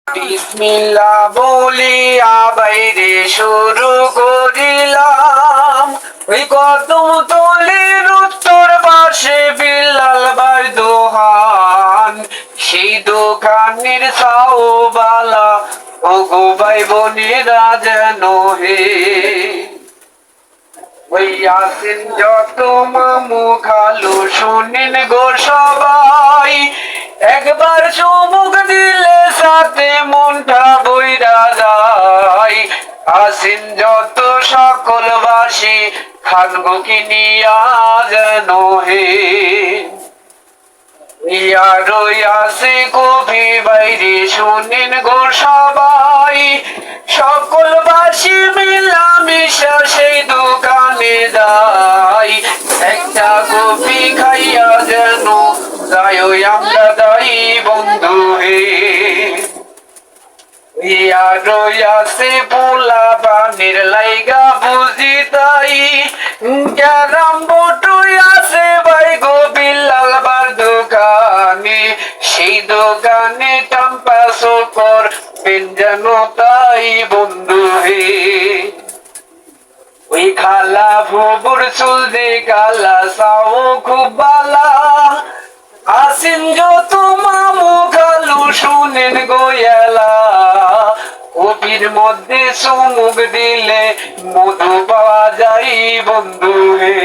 বিসমিল্লাহ বলিয়া বাইরে শুরু করিলাম। ওই কদম তলির উত্তর পাশে বিল্লাল ভাই দোকান, সেই দোকানের চাওবালা ও গো ভাই বোনেরা যেন হে ওই আসেন যত মামু খালু শুনেন গো সবাই, একবার চুমুক দিলে সাথে মনটা বইরা যায়। আসেন যত সকল বাসী খানগো কিনিয়া যেন হে আছে কবি বাইরে শুনেন গো সবাই, সকল বাসী মিলামিশা সেই দোকানে যাই। একটা কফি খাইয়া যেন যাই আমরা দাই বন্ধু হে। আছে পোলা পানির লাইগা বুঝি তাই, ক্যারাম বোর্ড আছে ভাই গো বিল্লাল বার দোকানে, সেই দোকানে টাম্পা শোকর যেন তাই বন্ধু হে। ওই খালা ভুবুর চুল দে কালা সাও খুব বালা, আসেন যত মামু খালু শুনেন গোয়ালা, কপির মধ্যে চুমুক দিলে মধু পাওয়া যায় বন্ধু হে।